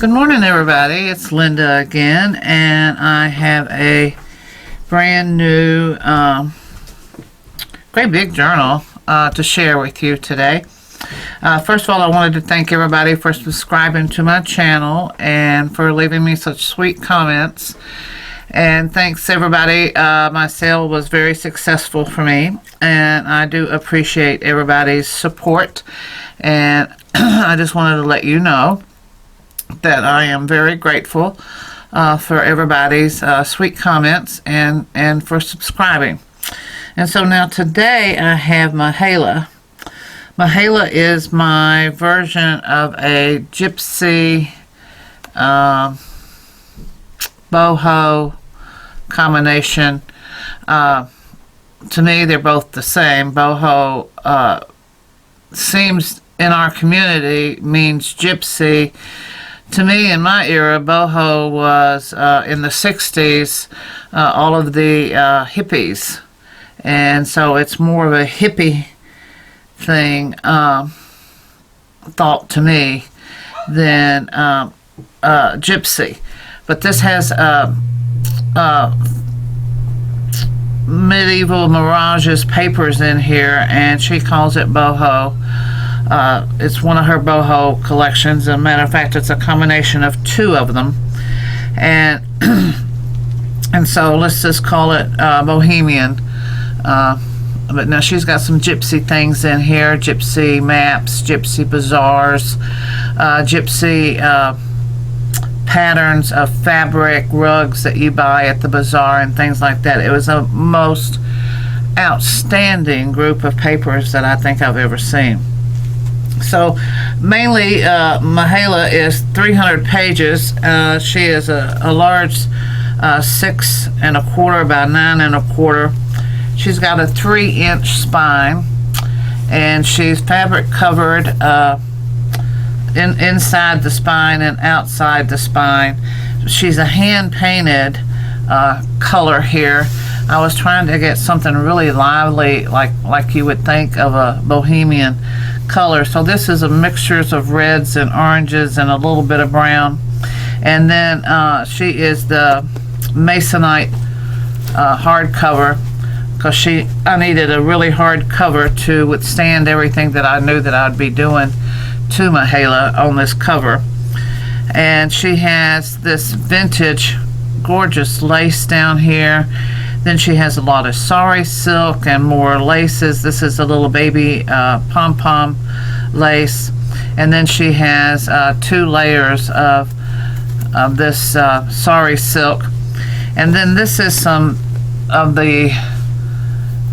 Good morning, everybody. It's Linda again, and I have a brand new great big journal to share with you today. First of all, I wanted to thank everybody for subscribing to my channel and for leaving me such sweet comments. And thanks, everybody. My sale was very successful for me, and I do appreciate everybody's support. And I just wanted to let you know that I am very grateful for everybody's sweet comments and for subscribing. And so now today I have MAHALA. MAHALA is my version of a gypsy BoHo combination. To me, they're both the same. BoHo seems in our community means gypsy. To me, in my era, BoHo was in the 60s, all of the hippies. And so it's more of a hippie thing, thought to me, than gypsy. But this has medieval Mirage's papers in here, and she calls it BoHo. It's one of her BoHo collections. As a matter of fact, it's a combination of two of them, and and so let's just call it Bohemian. But now she's got some gypsy things in here: gypsy maps, gypsy bazaars, gypsy patterns of fabric rugs that you buy at the bazaar and things like that. It was a most outstanding group of papers that I think I've ever seen. So mainly MAHALA is 300 pages. She is a large 6 1/4 by 9 1/4. She's got a 3-inch spine, and she's fabric covered inside the spine and outside the spine. She's a hand painted color here. I was trying to get something really lively, like you would think of a Bohemian color. So this is a mixtures of reds and oranges and a little bit of brown. And then she is the masonite hardcover, because I needed a really hard cover to withstand everything that I knew that I'd be doing to MAHALA on this cover. And she has this vintage gorgeous lace down here. Then she has a lot of sari silk and more laces. This is a little baby pom-pom lace. And then she has 2 layers of this sari silk. And then this is some of the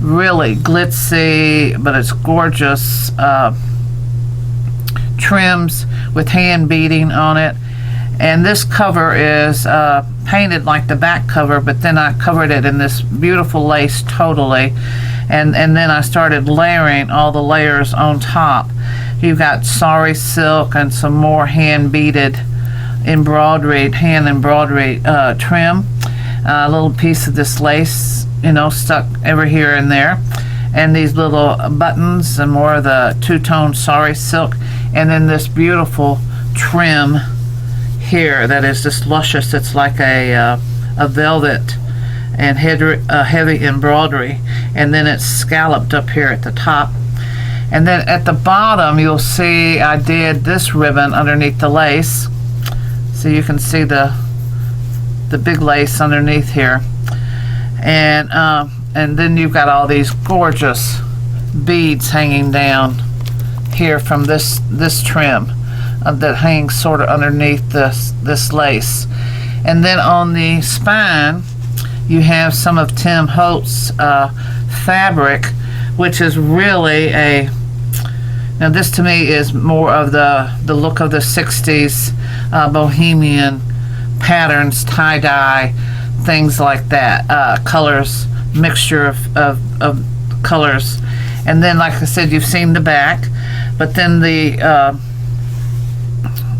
really glitzy, but it's gorgeous trims with hand beading on it. And this cover is painted like the back cover, but then I covered it in this beautiful lace totally, and then I started layering all the layers on top. You've got sari silk and some more hand beaded embroidered, hand embroidery trim, a little piece of this lace, stuck over here and there, and these little buttons and more of the two-tone sari silk, and then this beautiful trim here that is just luscious. It's like a velvet and heavy embroidery, and then it's scalloped up here at the top. And then at the bottom you'll see I did this ribbon underneath the lace, so you can see the big lace underneath here. And then you've got all these gorgeous beads hanging down here from this trim that hangs sort of underneath this lace. And then on the spine you have some of Tim Holtz's fabric, which is really now this to me is more of the look of the 60s Bohemian patterns, tie-dye, things like that, colors, mixture of colors. And then, like I said, you've seen the back, but then the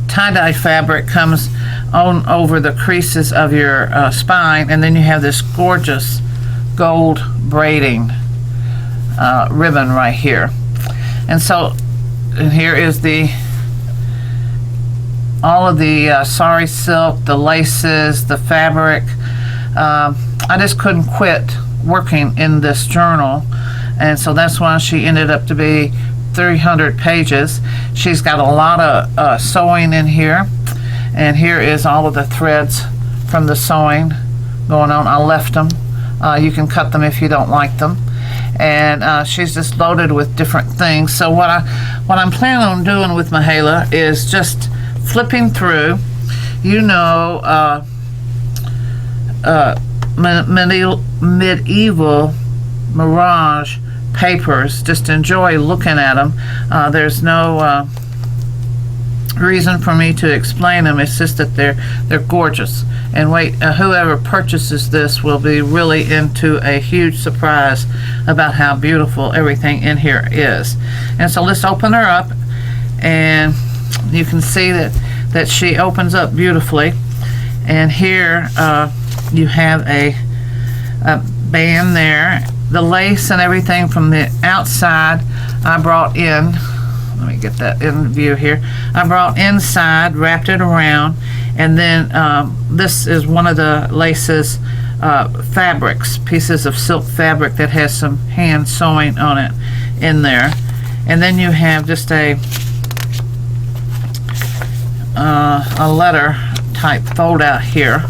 tie-dye fabric comes on over the creases of your spine, and then you have this gorgeous gold braiding ribbon right here. And so, and here is the all of the sari silk, the laces, the fabric. I just couldn't quit working in this journal, and so that's why she ended up to be 300 pages. She's got a lot of sewing in here, and here is all of the threads from the sewing going on. I left them. You can cut them if you don't like them. And she's just loaded with different things. So what I'm planning on doing with Mahala is just flipping through, you know, medieval Mirage papers. Just enjoy looking at them. There's no reason for me to explain them. It's just that they're gorgeous. And wait, whoever purchases this will be really into a huge surprise about how beautiful everything in here is. And so let's open her up, and you can see that she opens up beautifully. And here you have a band there. The lace and everything from the outside I brought in. Let me get that in view here. I brought inside, wrapped it around, and then this is one of the laces fabrics, pieces of silk fabric that has some hand sewing on it in there. And then you have just a letter type fold out here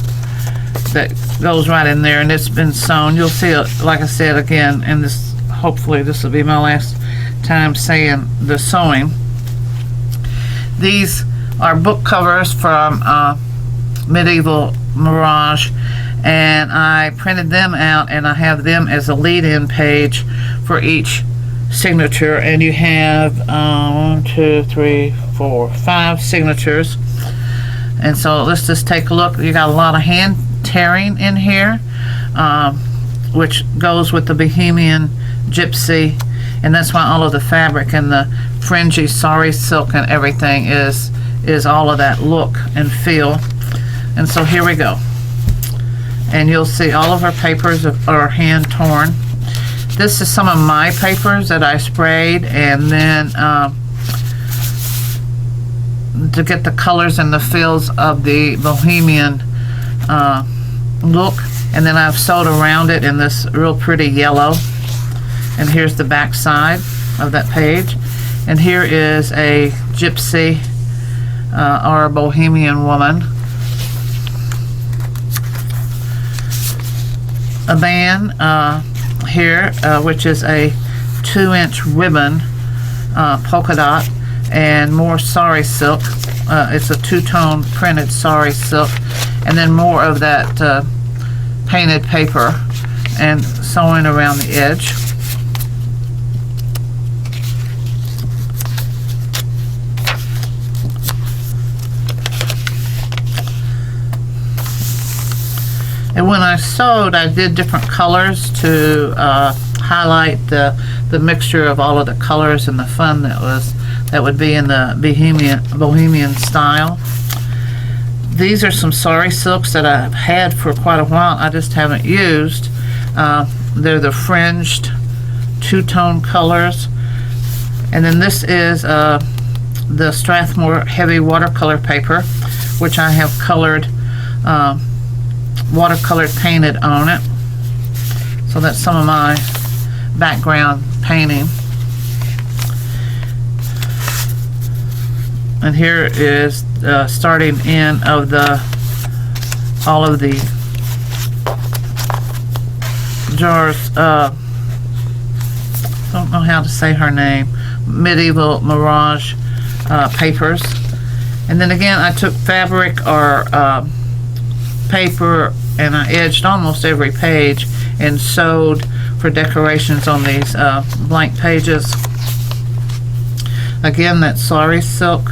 that goes right in there, and it's been sewn. You'll see it, like I said again, and this, hopefully this will be my last time saying the sewing. These are book covers from Medieval Mirage, and I printed them out, and I have them as a lead-in page for each signature. And you have 1, 2, 3, 4, 5 signatures. And so let's just take a look. You got a lot of hand tearing in here, which goes with the Bohemian gypsy, and that's why all of the fabric and the fringy sari silk and everything is all of that look and feel. And so here we go, and you'll see all of our papers are hand torn. This is some of my papers that I sprayed, and then to get the colors and the feels of the Bohemian look, and then I've sewed around it in this real pretty yellow. And here's the back side of that page, and here is a gypsy or a Bohemian woman. A band here, which is a 2-inch ribbon polka dot, and more sari silk. It's a two-tone printed sari silk, and then more of that painted paper and sewing around the edge. And when I sewed, I did different colors to highlight the mixture of all of the colors and the fun that would be in the Bohemian style. These are some sari silks that I've had for quite a while. I just haven't used. They're the fringed two-tone colors. And then this is the Strathmore heavy watercolor paper, which I have colored watercolor painted on it. So that's some of my background painting. And here is starting in of all of the jars. Don't know how to say her name. Medieval Mirage papers. And then again, I took fabric or paper, and I edged almost every page and sewed for decorations on these blank pages. Again, that sari silk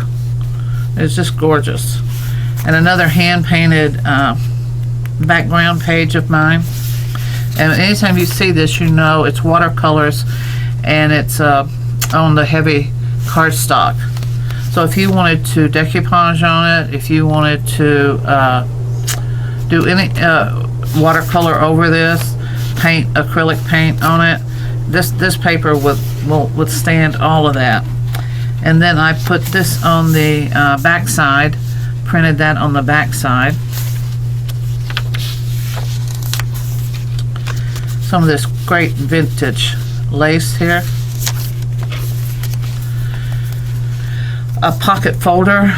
is just gorgeous. And another hand-painted background page of mine. And anytime you see this, you know it's watercolors, and it's on the heavy cardstock. So if you wanted to decoupage on it, if you wanted to do any watercolor over this, paint acrylic paint on it, this paper will withstand all of that. And then I put this on the back side printed that on the back side. Some of this great vintage lace here. A pocket folder.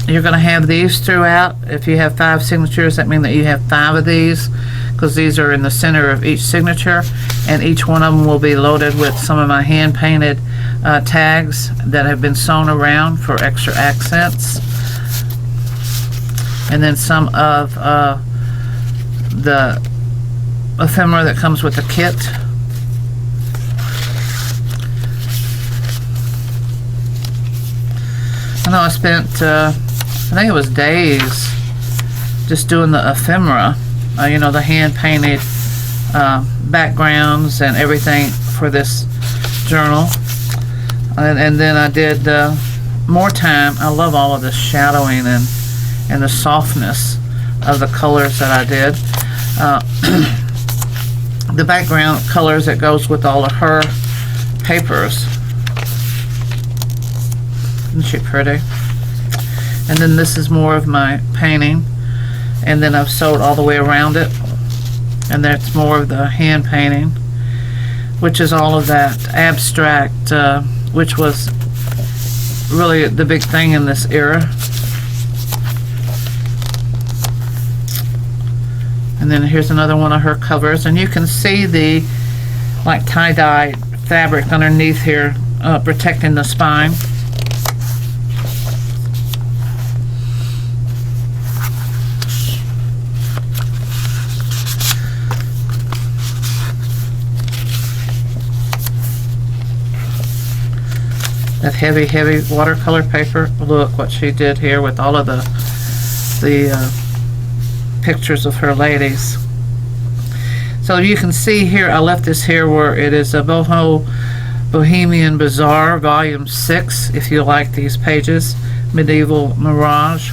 You're going to have these throughout. If you have 5 signatures, that means that you have 5 of these, because these are in the center of each signature, and each one of them will be loaded with some of my hand painted tags that have been sewn around for extra accents, and then some of the ephemera that comes with the kit. I know I spent I think it was days just doing the ephemera, you know, the hand painted backgrounds and everything for this journal. And then I did more time. I love all of the shadowing and the softness of the colors that I did. The background colors that goes with all of her papers. Isn't she pretty? And then this is more of my painting, and then I've sewed all the way around it, and that's more of the hand painting, which is all of that abstract, which was really the big thing in this era. And then here's another one of her covers, and you can see the like tie-dye fabric underneath here protecting the spine. That heavy watercolor paper. Look what she did here with all of the pictures of her ladies. So you can see here, I left this here where it is a BoHo Bohemian Bazaar Volume 6, if you like these pages. Medieval Mirage.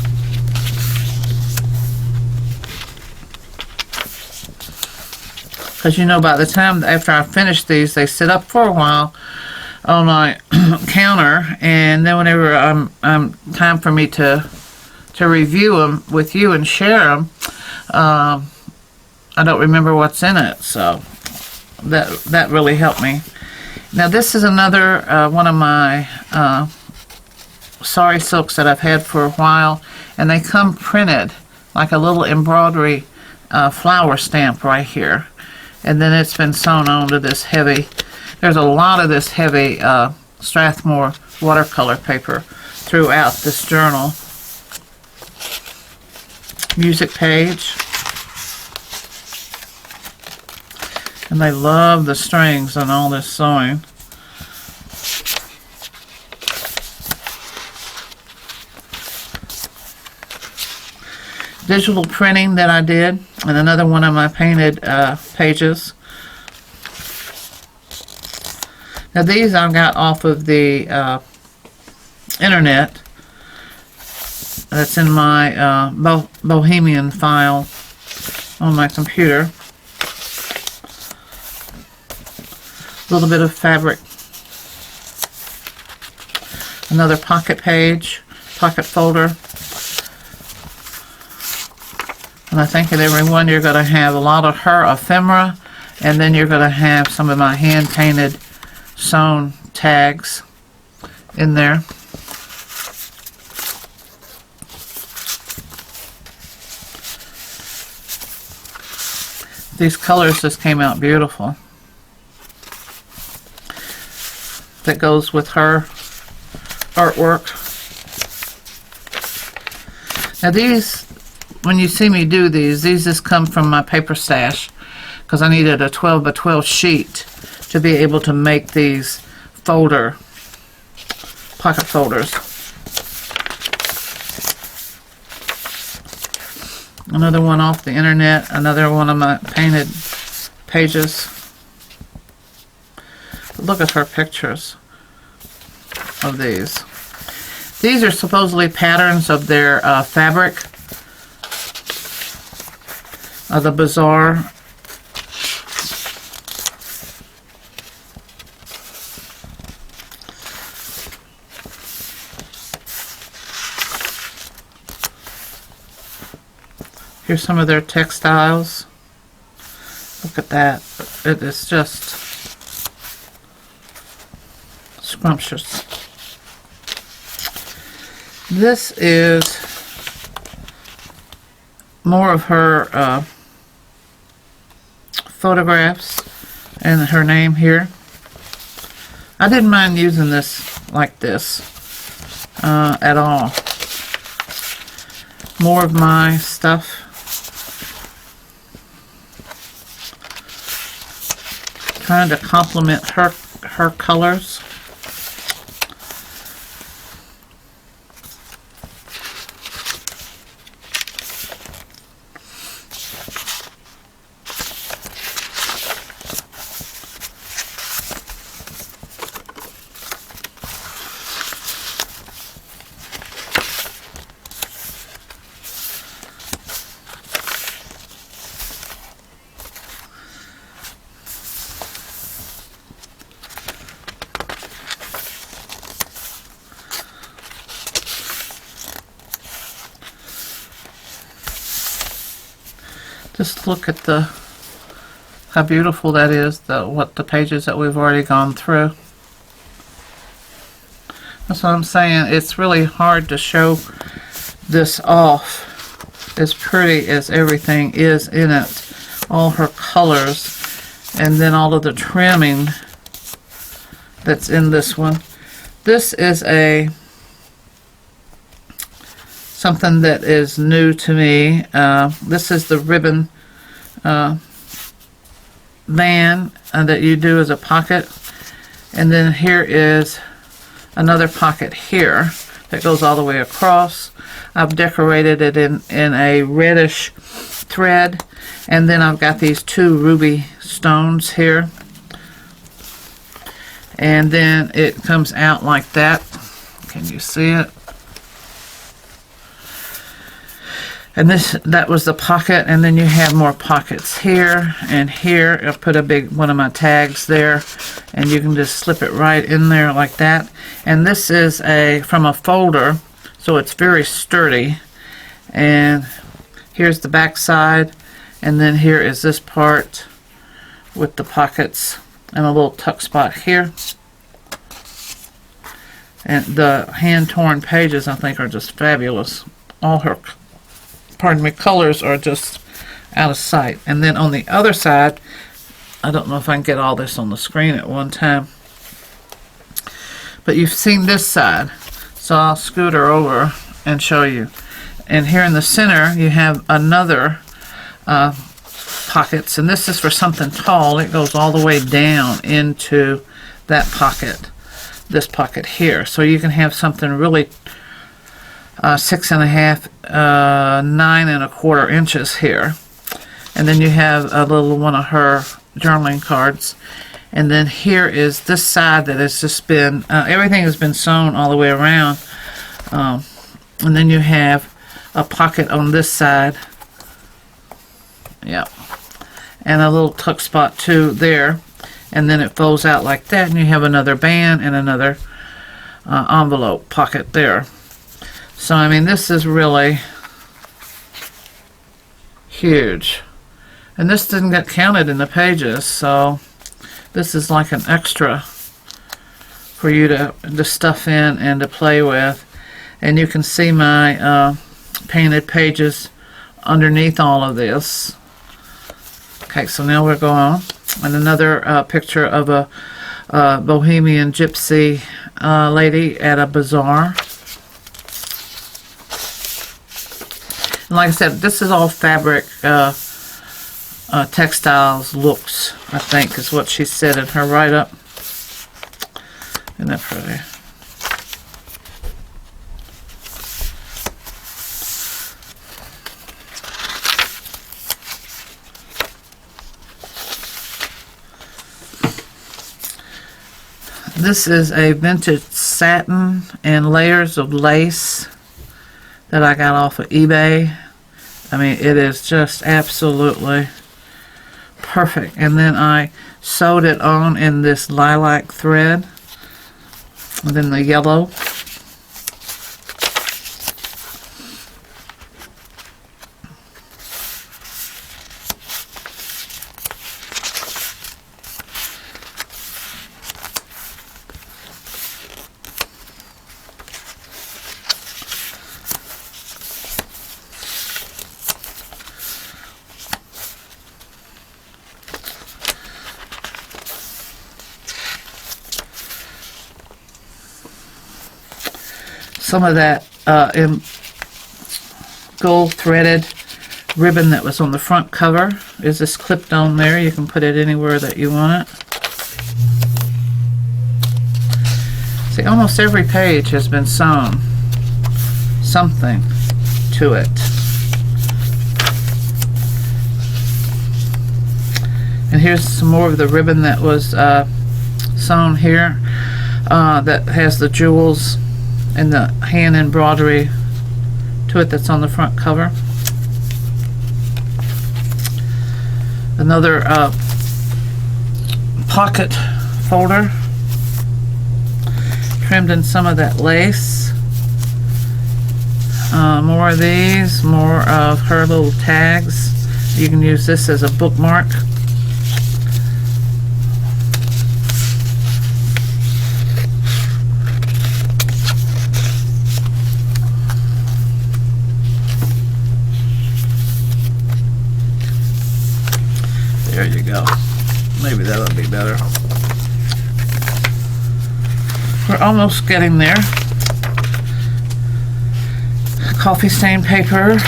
Because you know, by the time after I finish these, they sit up for a while on my counter, and then whenever time for me to review them with you and share them, I don't remember what's in it, so that really helped me. Now this is another one of my sari silks that I've had for a while, and they come printed like a little embroidery flower stamp right here, and then it's been sewn onto this heavy. There's a lot of this heavy Strathmore watercolor paper throughout this journal. Music page. And they love the strings and all this sewing. Digital printing that I did, and another one of my painted pages. Now these I got off of the internet. That's in my Bohemian file on my computer. A little bit of fabric. Another pocket page, pocket folder. And I think in every one you're going to have a lot of her ephemera, and then you're going to have some of my hand painted sewn tags in there. These colors just came out beautiful. That goes with her artwork. Now these, when you see me do these just come from my paper stash, because I needed a 12 by 12 sheet to be able to make these pocket folders. Another one off the internet, another one of my painted pages. Look at her pictures of these. These are supposedly patterns of their fabric, of the bazaar. Here's some of their textiles. Look at that. It is just scrumptious. This is more of her photographs and her name here. I didn't mind using this like this at all. More of my stuff. Trying to complement her colors. Just look at how beautiful that is, what the pages that we've already gone through. That's what I'm saying. It's really hard to show this off as pretty as everything is in it. All her colors, and then all of the trimming that's in this one. This is something that is new to me. This is the ribbon band that you do as a pocket, and then here is another pocket here that goes all the way across. I've decorated it in a reddish thread, and then I've got these two ruby stones here, and then it comes out like that. Can you see it? And that was the pocket, and then you have more pockets here and here. I'll put a big one of my tags there, and you can just slip it right in there like that. And this is from a folder, so it's very sturdy. And here's the back side, and then here is this part with the pockets and a little tuck spot here. And the hand-torn pages, I think, are just fabulous. All her colors are just out of sight. And then on the other side, I don't know if I can get all this on the screen at one time, but you've seen this side, so I'll scoot her over and show you. And here in the center you have another pockets, and this is for something tall. It goes all the way down into that pocket, this pocket here, so you can have something really 6.5, 9.25 inches here. And then you have a little one of her journaling cards. And then here is this side that has just been, everything has been sewn all the way around. And then you have a pocket on this side. Yep. And a little tuck spot too there. And then it folds out like that, and you have another band and another envelope pocket there. So, I mean, this is really huge. And this didn't get counted in the pages, so this is like an extra for you to stuff in and to play with. And you can see my painted pages underneath all of this. Okay, so now we're going on. And another picture of a Bohemian gypsy lady at a bazaar. And like I said, this is all fabric, textiles looks, I think, is what she said in her write-up. Isn't that pretty? This is a vintage satin and layers of lace that I got off of eBay. I mean, it is just absolutely perfect. And then I sewed it on in this lilac thread, and then the yellow. some of that in gold threaded ribbon that was on the front cover is just clipped on there. You can put it anywhere that you want it. See, almost every page has been sewn something to it. And here's some more of the ribbon that was sewn here that has the jewels and the hand embroidery to it that's on the front cover. Another pocket folder trimmed in some of that lace. More of these, more of her little tags. You can use this as a bookmark. There you go. Maybe that'll be better. We're almost getting there. Coffee stain paper.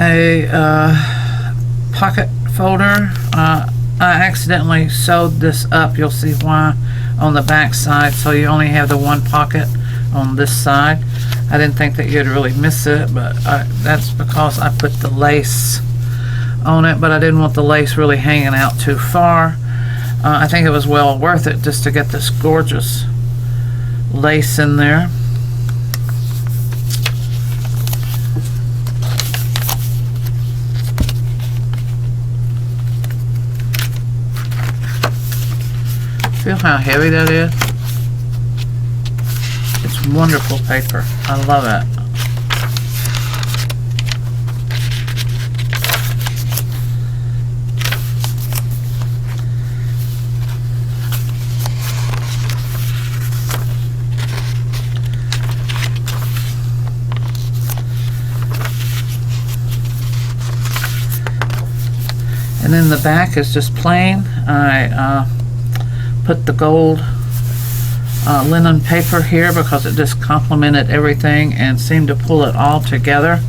A pocket folder. I accidentally sewed this up. You'll see why on the back side, so you only have the one pocket on this side. I didn't think that you'd really miss it, but that's because I put the lace on it, but I didn't want the lace really hanging out too far. I think it was well worth it just to get this gorgeous lace in there. Feel how heavy that is? It's wonderful paper. I love it. And then the back is just plain. I put the gold linen paper here because it just complemented everything and seemed to pull it all together.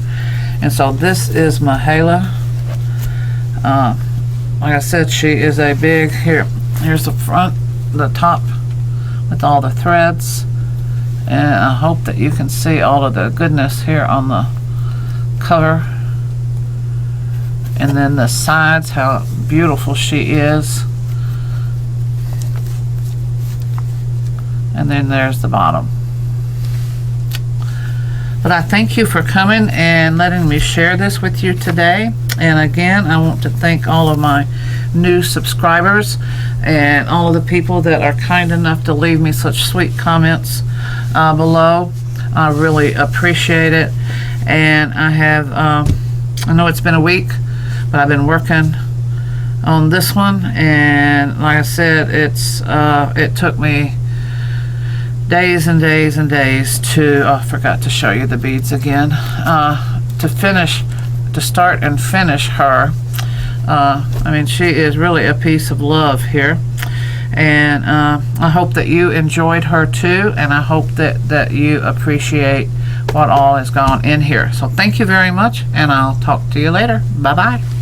And so this is MAHALA. Like I said, she is a big, here's the front, the top with all the threads, and I hope that you can see all of the goodness here on the cover. And then the sides, how beautiful she is. And then there's the bottom. But I thank you for coming and letting me share this with you today. And again, I want to thank all of my new subscribers and all of the people that are kind enough to leave me such sweet comments below. I really appreciate it. And I have, I know it's been a week, but I've been working on this one. And like I said, it took me days and days and days to, I forgot to show you the beads again, to start and finish her. I mean, she is really a piece of love here. And I hope that you enjoyed her too, and I hope that you appreciate what all has gone in here. So thank you very much, and I'll talk to you later. Bye-bye.